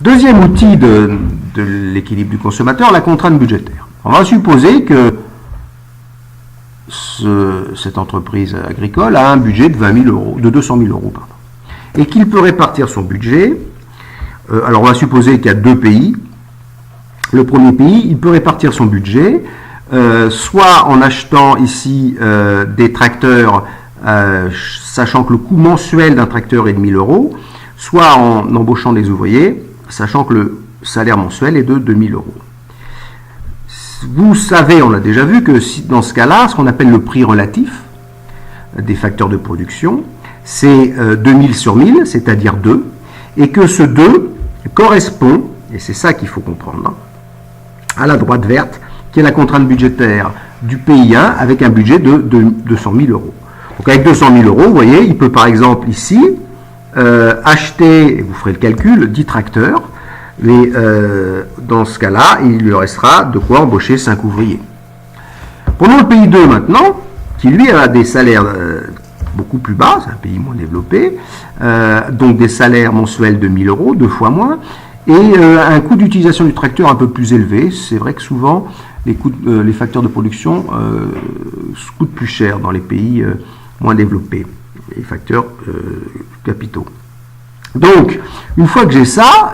Deuxième outil de l'équilibre du consommateur, la contrainte budgétaire. On va supposer que cette entreprise agricole a un budget de 20 000 euros, de 200 000 euros, pardon, et qu'il peut répartir son budget. Alors on va supposer qu'il y a deux pays. Le premier pays, il peut répartir son budget, soit en achetant ici des tracteurs, sachant que le coût mensuel d'un tracteur est de 1 000 euros, soit en embauchant des ouvriers, sachant que le salaire mensuel est de 2 000 euros. Vous savez, on l'a déjà vu, que dans ce cas-là, ce qu'on appelle le prix relatif des facteurs de production, c'est 2000 sur 1000, c'est-à-dire 2, et que ce 2 correspond, et c'est ça qu'il faut comprendre, à la droite verte, qui est la contrainte budgétaire du pays 1 avec un budget de 200 000 euros. Donc avec 200 000 euros, vous voyez, il peut par exemple ici acheter, et vous ferez le calcul, 10 tracteurs, mais dans ce cas-là, il lui restera de quoi embaucher 5 ouvriers. Prenons le pays 2 maintenant, qui lui a des salaires beaucoup plus bas, c'est un pays moins développé, donc des salaires mensuels de 1 000 euros, 2 fois moins, et un coût d'utilisation du tracteur un peu plus élevé. C'est vrai que souvent, les facteurs de production coûtent plus cher dans les pays moins développés, les facteurs capitaux. Donc, une fois que j'ai ça,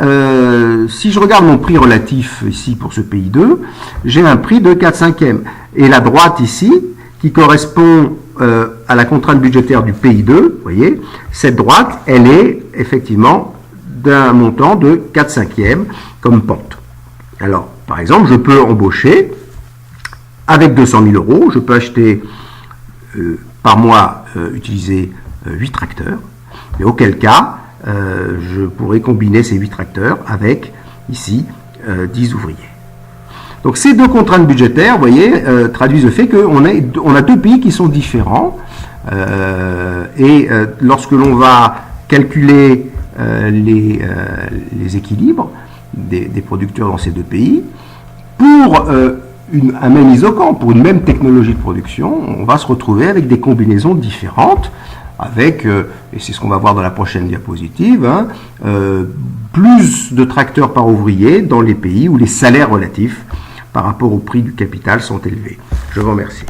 si je regarde mon prix relatif ici pour ce pays 2, j'ai un prix de 4/5. Et la droite ici, qui correspond à la contrainte budgétaire du pays 2, vous voyez, cette droite, elle est effectivement d'un montant de 4/5 comme pente. Alors, par exemple, je peux embaucher avec 200 000 euros, je peux acheter par mois, utiliser 8 tracteurs, mais auquel cas, je pourrais combiner ces 8 tracteurs avec, ici, 10 ouvriers. Donc ces deux contraintes budgétaires, vous voyez, traduisent le fait qu'on a deux pays qui sont différents, et lorsque l'on va calculer les équilibres des producteurs dans ces deux pays, pour un même isocamp, pour une même technologie de production, on va se retrouver avec des combinaisons différentes, avec, et c'est ce qu'on va voir dans la prochaine diapositive, plus de tracteurs par ouvrier dans les pays où les salaires relatifs par rapport au prix du capital sont élevés. Je vous remercie.